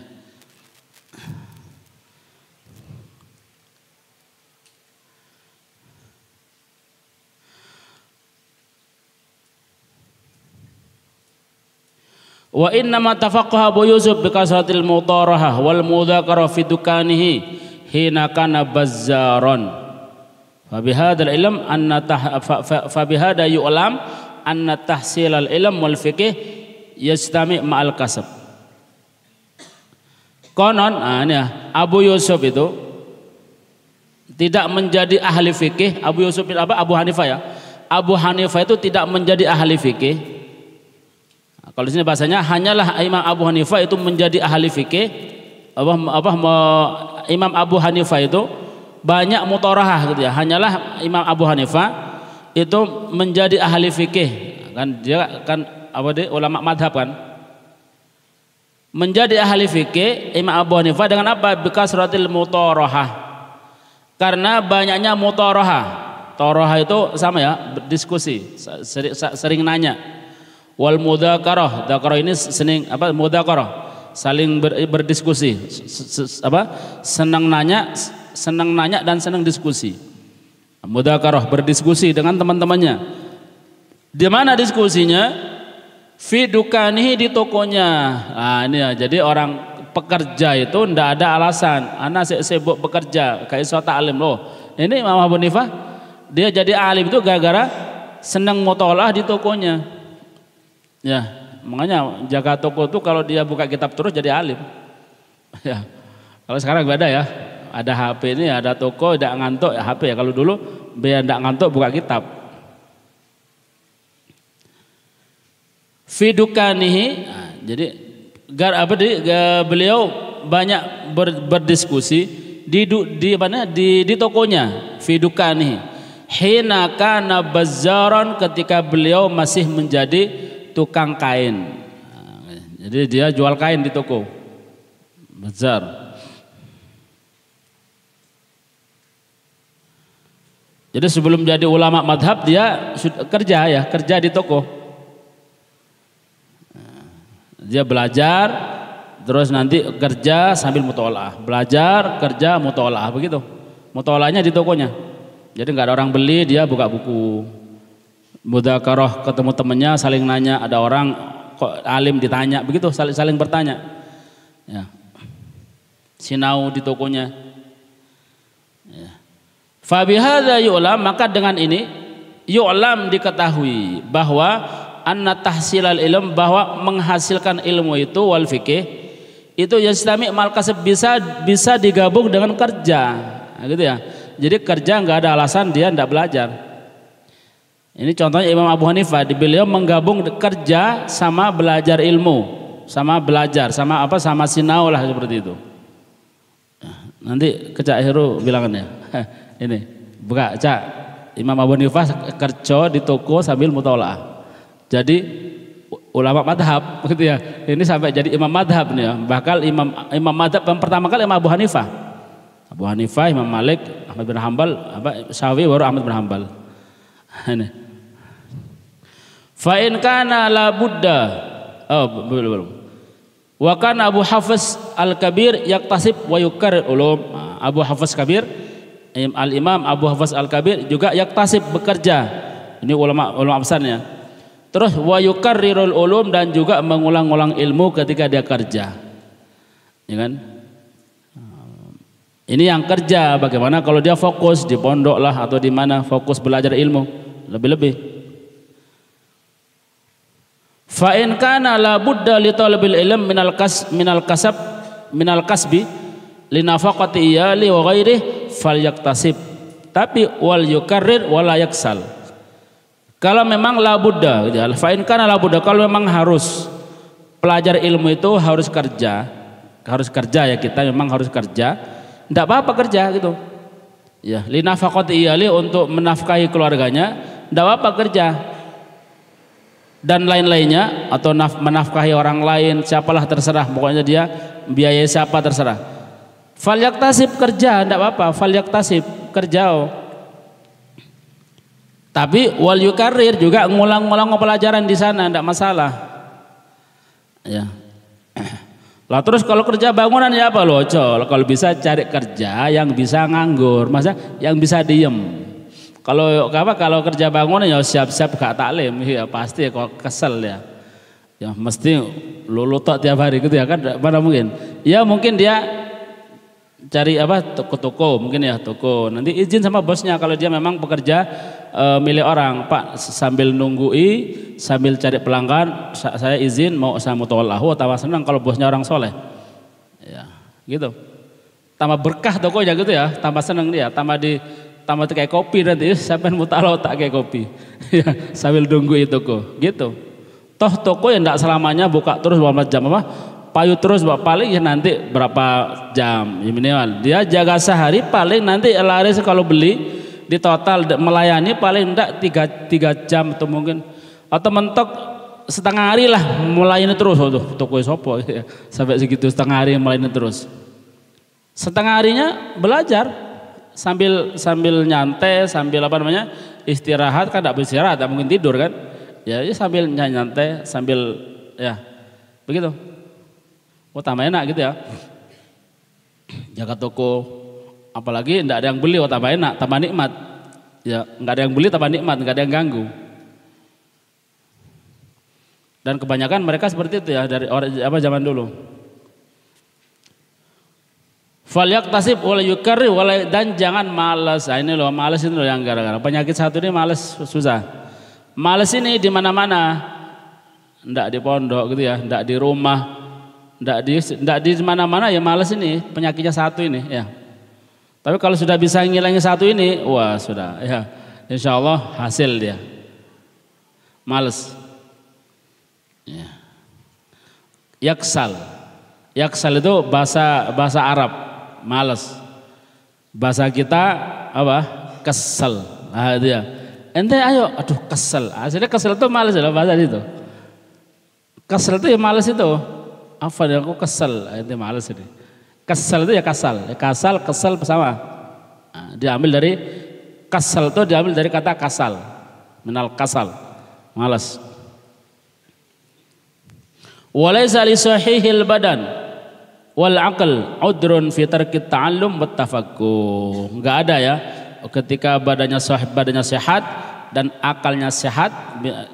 Wa inna ma tafaqqaha Abu Yusuf bi kasratil mudarahah wal mudzakarah fi dukanihi hina kana bazzaron. Fa bihadzal ilm anna fa bihadza yu'lam anna tahsilal ilm wal fiqh yastami ma'al kasab. Konon, ini ya, Abu Yusuf itu tidak menjadi ahli fikih. Abu Hanifah ya. Abu Hanifah itu tidak menjadi ahli fikih. Nah, kalau di sini bahasanya hanyalah Imam Abu Hanifah itu menjadi ahli fikih. Imam Abu Hanifah itu banyak mutorahah gitu ya. Hanyalah Imam Abu Hanifah itu menjadi ahli fikih. Kan dia kan ulama madhab kan. Menjadi ahli fikih Imam Abu Hanifah dengan apa? Bikasratil mutorahah. Karena banyaknya mutorahah. Toroha itu sama ya, berdiskusi, sering nanya. Wal mudzakarah, dzakarah ini mudzakarah, saling berdiskusi, senang nanya dan senang diskusi. Mudzakarah, berdiskusi dengan teman-temannya. Di mana diskusinya? Fi dukanihi, di tokonya. Nah ini ya, jadi orang pekerja itu ndak ada alasan. Anak sibuk bekerja, kayak sota alim loh. Ini Imam Abu Hanifah dia jadi alim itu gara-gara senang mutolaah di tokonya. Ya, makanya jaga toko itu kalau dia buka kitab terus jadi alim. Ya. Kalau sekarang beda ya. Ada HP ini, ada toko, tidak ngantuk ya HP ya. Kalau dulu biar tidak ngantuk buka kitab. Fidukanihi. Nah, jadi beliau banyak berdiskusi di tokonya. Fidukanihi. Hina kana bazzaran, ketika beliau masih menjadi tukang kain. Jadi dia jual kain di toko bazar. Jadi sebelum jadi ulama madhab dia kerja di toko. Dia belajar terus nanti kerja sambil mutolaah, belajar kerja mutolaah, begitu. Mutolaahnya di tokonya. Jadi nggak ada orang beli, dia buka buku. Mudzakarah, ketemu temennya, saling nanya. Ada orang kok alim ditanya, begitu saling bertanya. Ya. Sinau di tokonya. Ya. Fabihadza yu'lam, maka dengan ini yu'lam diketahui bahwa anna tahsilal ilm, bahwa menghasilkan ilmu itu wal fikih itu yastami mal kasab, bisa digabung dengan kerja. Nah, gitu ya. Jadi kerja nggak ada alasan dia tidak belajar. Ini contohnya Imam Abu Hanifah, beliau menggabung kerja sama belajar ilmu, sama sinau lah seperti itu. Nanti ke Cak Heru bilangannya. Ini buka Cak, Imam Abu Hanifah kerja di toko sambil mutolaah. Jadi ulama madhab gitu ya. Ini sampai jadi imam madhab nih ya. Bahkan imam madhab yang pertama kali Imam Abu Hanifah. Abu Hanifah, Imam Malik, Ahmad bin Hanbal, Syafi'i baru Ahmad bin Hanbal. Ini. Fa in kana la budda. Oh, belum. Wa kana Abu Hafiz Al-Kabir yaktasib wa yukarrir ulum. Abu Hafiz Kabir, Al-Imam Abu Hafiz Al-Kabir juga yaktasib, bekerja. Ini ulama besarnya. Terus wa yukarrirul ulum, dan juga mengulang-ulang ilmu ketika dia kerja. Ya kan? Ini yang kerja. Bagaimana kalau dia fokus di pondok lah atau di mana, fokus belajar ilmu lebih-lebih. Fa in kana la budda li talabil ilm minal kasbi li nafaqati iyali wa ghairihi falyaktasib. Tapi wal yukarrir wala yaksal. Kalau memang la budda, fa in kana la budda, kalau memang harus pelajar ilmu itu harus kerja ya, kita memang harus kerja. Tidak apa-apa kerja gitu ya, li nafaqati iyali, untuk menafkahi keluarganya, tidak apa-apa kerja, dan lain-lainnya, atau menafkahi orang lain, siapalah terserah, pokoknya dia biaya siapa terserah. Fal yaktasib, kerja, tidak apa-apa, fal yaktasib, kerja. Tapi wal yukarrir, juga ngulang-ngulang pelajaran di sana, tidak masalah ya. Lah terus kalau kerja bangunan ya apa loh, kalau bisa cari kerja yang bisa nganggur, masa yang bisa diem. Kalau kerja bangunan ya siap-siap gak taklim, ya pasti kok kesel ya. Ya mesti lulu tok tiap hari gitu ya kan, mana mungkin. Ya mungkin dia cari toko-toko, mungkin ya toko. Nanti izin sama bosnya kalau dia memang pekerja milik orang, Pak, sambil sambil cari pelanggan, saya izin mau saya mutawallahu, tawa senang kalau bosnya orang soleh. Ya, gitu. tambah berkah tokonya gitu ya, tambah seneng dia, tambah kayak kopi nanti, siapa yang mau taruh tak kayak kopi, ya sambil tunggu itu toko, gitu. Toh toko yang tidak selamanya buka terus 24 jam apa, payu terus paling ya nanti berapa jam, ya minimal. Dia jaga sehari paling nanti laris kalau beli di total melayani paling enggak 3 jam atau mungkin atau mentok setengah hari lah melayani terus. Toko sopo ya. Sampai segitu setengah hari melayani terus. Setengah harinya belajar sambil nyantai, sambil apa namanya istirahat, kan tidak beristirahat, tidak mungkin tidur kan, ya sambil nyantai, sambil ya begitu. Oh tambah enak gitu ya, jaga toko, apalagi tidak ada yang beli, oh tambah enak, tambah nikmat, ya nggak ada yang beli tambah nikmat, nggak ada yang ganggu. Dan kebanyakan mereka seperti itu ya dari orang apa zaman dulu. Falyaktasib wala yukarri dan jangan malas. Nah, ini loh malas ini loh yang gara-gara penyakit satu ini malas susah. Malas ini di mana-mana, ndak di pondok gitu ya, ndak di rumah, ndak di mana-mana ya malas ini penyakitnya satu ini ya. Tapi kalau sudah bisa ngilangin satu ini, wah sudah ya, insya Allah hasil dia. Malas. Ya. Yaksal itu bahasa Arab. Malas. Bahasa kita apa? Kesel. Ah dia. Ente ayo, aduh kesel. Asalnya kesel itu malas ya bahasa itu. Kesel itu ya malas itu. Apa dia aku kesel? Ente malas ini. Kesel itu ya kasal. Kesel sama. Nah, diambil dari kasal itu diambil dari kata kasal. Minal kasal. Malas. Walaysa li sahihil badan wal aql udrun fi tarkit ta'allum wat tafaqquh. Enggak ada ya ketika badannya sehat dan akalnya sehat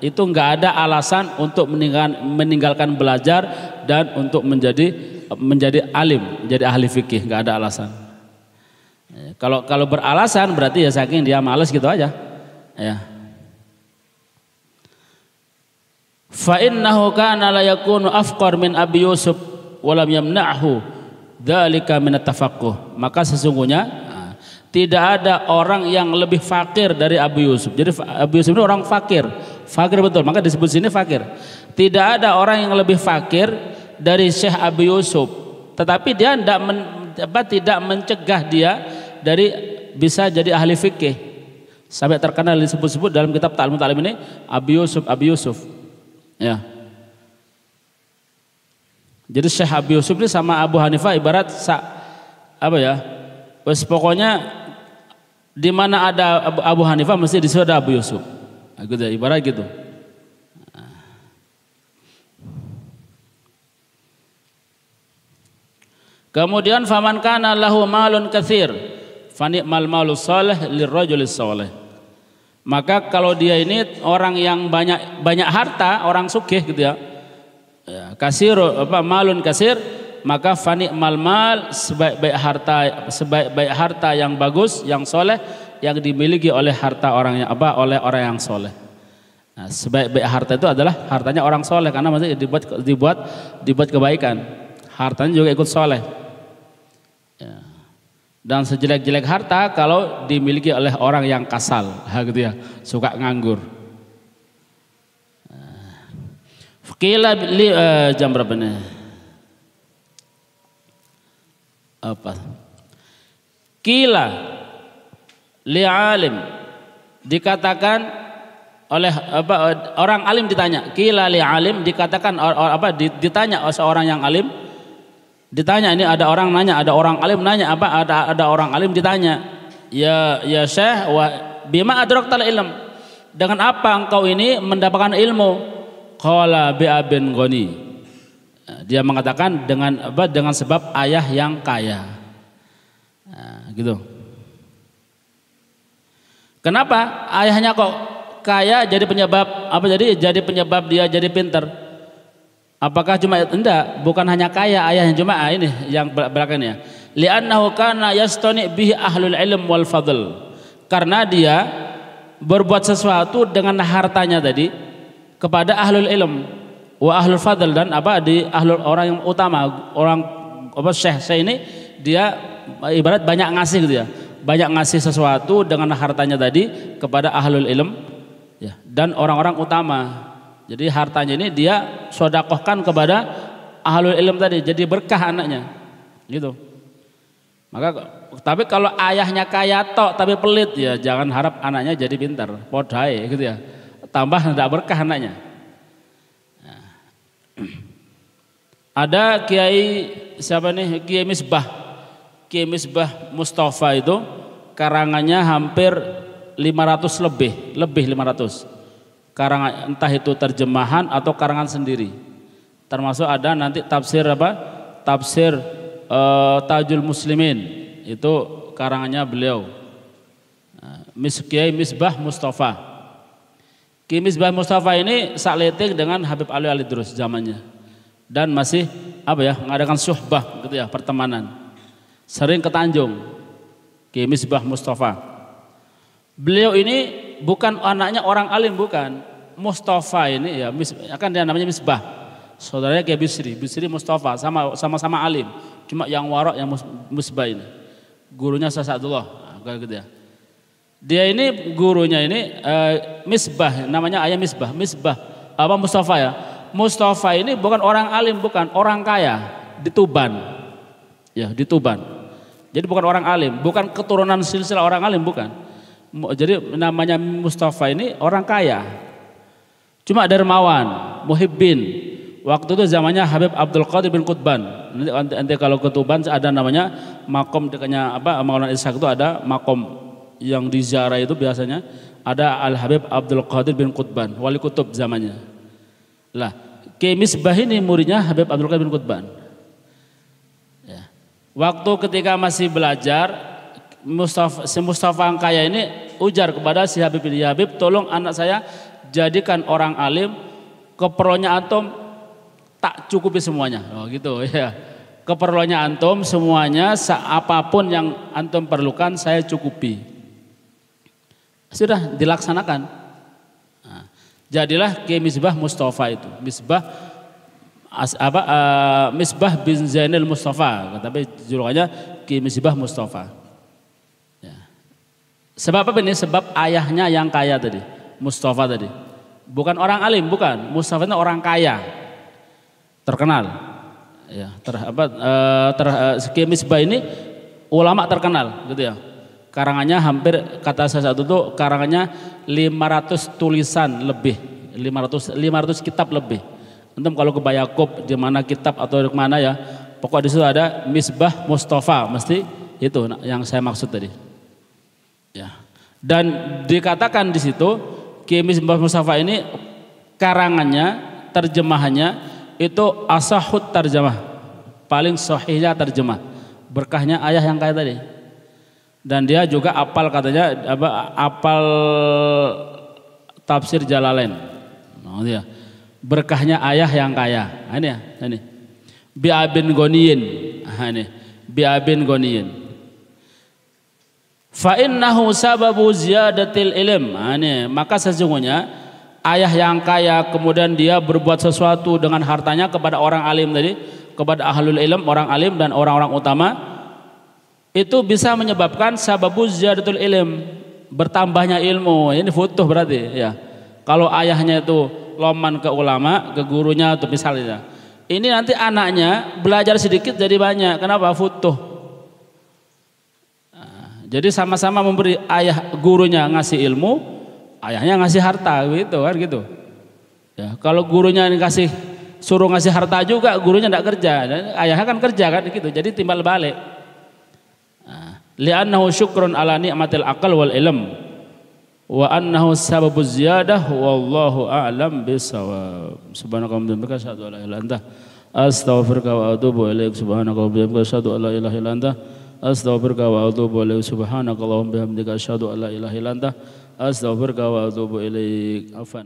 itu enggak ada alasan untuk meninggalkan belajar dan untuk menjadi alim, menjadi ahli fikih, enggak ada alasan. Kalau beralasan berarti ya saking dia malas gitu aja. Ya. Fa innahu kana la yakunu afqar min Abi Yusuf walam yamna'hu dzalika min at-tafaqquh. Maka sesungguhnya tidak ada orang yang lebih fakir dari Abu Yusuf. Jadi Abu Yusuf ini orang fakir betul, maka disebut sini fakir. Tidak ada orang yang lebih fakir dari Syekh Abu Yusuf, tetapi dia tidak mencegah dia dari bisa jadi ahli fikih. Sampai terkenal disebut-sebut dalam kitab Ta'limut Ta'lim ini Abu Yusuf. Ya. Jadi Syekh Abu Yusuf ini sama Abu Hanifah ibarat apa ya? Wes pokoknya di mana ada Abu Hanifah mesti di situ ada Abu Yusuf. Gitu ya, ibarat gitu. Kemudian faman kana lahu malun katsir fani'mal malu salih lirrajulis salih. Maka kalau dia ini orang yang banyak harta, orang sugih gitu ya. Kasir malun kasir, maka fani'mal mal sebaik-baik harta yang bagus, yang soleh, yang dimiliki oleh oleh orang yang soleh. Nah, sebaik-baik harta itu adalah hartanya orang soleh karena maksudnya dibuat kebaikan. Hartanya juga ikut soleh. Ya. Dan sejelek-jelek harta kalau dimiliki oleh orang yang kasal, gitu ya, suka nganggur. Qila jam berapa nih? Apa? Qila li alim dikatakan oleh orang alim ditanya. Qila li alim dikatakan ditanya seorang yang alim. Ditanya ini ada orang nanya, ada orang alim nanya ada orang alim ditanya. Ya Syekh bima adraktal ilm. Dengan apa engkau ini mendapatkan ilmu? Qala bi abin ghani. Dia mengatakan dengan sebab ayah yang kaya. Nah, gitu. Kenapa ayahnya kok kaya jadi penyebab jadi penyebab dia jadi pintar? Apakah cuma enggak, bukan hanya kaya ayahnya, cuma ini yang belakangnya. Li'annahu kana yastani bihi ahlul ilm wal fadl. Karena dia berbuat sesuatu dengan hartanya tadi kepada ahlul ilm wa ahlul fadl dan di ahlul orang yang utama, orang syekh ini dia ibarat banyak ngasih gitu ya. Banyak ngasih sesuatu dengan hartanya tadi kepada ahlul ilm ya, dan orang-orang utama. Jadi hartanya ini dia sodakohkan kepada ahlul ilm tadi, jadi berkah anaknya gitu. Maka tapi kalau ayahnya kaya tok tapi pelit ya jangan harap anaknya jadi pintar, podai gitu ya. Tambah tidak berkah anaknya. Nah. Ada kiai siapa nih? Kiai Misbah Mustafa itu karangannya hampir 500 lebih 500. Karangan entah itu terjemahan atau karangan sendiri. Termasuk ada nanti tafsir apa? Tafsir Tajul Muslimin, itu karangannya beliau. Kiai Misbah Mustafa. Kiai Misbah Mustafa ini sakleting dengan Habib Ali Al-Idrus zamannya. Dan masih apa ya, mengadakan suhbah gitu ya, pertemanan. Sering ke Tanjung. Kiai Misbah Mustafa. Beliau ini bukan anaknya orang alim, bukan. Mustafa ini ya, akan dia namanya Misbah. Saudaranya Kiai Bisri Mustafa, sama-sama alim. Cuma yang warok yang Misbah ini. Gurunya Sa'adullah, kayak gitu ya. Dia ini gurunya ini Misbah, namanya ayah Misbah apa Mustafa ya. Mustafa ini bukan orang alim, bukan orang kaya di Tuban. Ya, di Tuban. Jadi bukan orang alim, bukan keturunan silsilah orang alim, bukan. Jadi namanya Mustafa ini orang kaya. Cuma dermawan, muhibbin. Waktu itu zamannya Habib Abdul Qadir bin Qutban. Nanti kalau ke Tuban ada namanya makom dekatnya apa Maulana Ishaq itu ada makom yang diziarah itu biasanya ada Al Habib Abdul Qadir bin Qutban, wali kutub zamannya. Lah, Kiai Misbah ini muridnya Habib Abdul Qadir bin Qutban. Ya. Waktu ketika masih belajar, Mustafa yang kaya ini ujar kepada si Habib ini, ya Habib, tolong anak saya jadikan orang alim, keperluannya antum tak cukupi semuanya. Oh gitu ya. Keperluannya antum semuanya, apapun yang antum perlukan saya cukupi. Sudah dilaksanakan. Nah, jadilah Kiai Misbah Mustafa itu. Misbah bin Zainal Mustafa, tapi julukannya Kiai Misbah Mustafa. Ya. Sebab apa ini? Sebab ayahnya yang kaya tadi, Mustafa tadi. Bukan orang alim, bukan. Mustafa itu orang kaya, terkenal. Ya, Kiai Misbah ini ulama terkenal, gitu ya. Karangannya hampir, kata saya satu tuh karangannya 500 tulisan lebih, 500 kitab lebih. Antum kalau ke Bayakub di mana kitab atau di mana ya, pokok di situ ada Misbah Mustafa, mesti itu yang saya maksud tadi. Ya. Dan dikatakan di situ Kiai Misbah Mustafa ini karangannya, terjemahannya itu asahut terjemah, paling sahihnya terjemah, berkahnya ayah yang kaya tadi. Dan dia juga apal katanya apal tafsir Jalalain. Nah, dia berkahnya ayah yang kaya. Nah, ini ya, ini. Bi'abin goniyin. Nah, ini. Bi'abin goniyin. Fa innahu sababu ziyadatil ilm. Nah, ini. Maka sesungguhnya ayah yang kaya kemudian dia berbuat sesuatu dengan hartanya kepada orang alim tadi, kepada ahlul ilm, orang alim dan orang-orang utama, itu bisa menyebabkan sababuz ziyadatul ilm, bertambahnya ilmu. Ini futuh berarti ya. Kalau ayahnya itu loman ke ulama, ke gurunya atau misalnya, ini nanti anaknya belajar sedikit jadi banyak. Kenapa? Futuh. Nah, jadi sama-sama memberi, ayah gurunya ngasih ilmu, ayahnya ngasih harta, gitu kan gitu. Ya, kalau gurunya dikasih suruh ngasih harta juga, gurunya tidak kerja, dan ayahnya kan kerja kan gitu. Jadi timbal balik. Li'annahu syukrun ala ni'matil aqal wal ilm wa annahu sababuz ziyadah wallahu a'lam bisawab. Subhanakallahumma wa bihamdika asyhadu an la ilaha illa anta astaghfiruka wa atubu ilaik. Subhanakallahumma wa bihamdika asyhadu an la ilaha illa anta astaghfiruka wa atubu ilaik. Subhanakallahumma wa bihamdika asyhadu an la ilaha illa anta astaghfiruka wa atubu ilaik. Afan.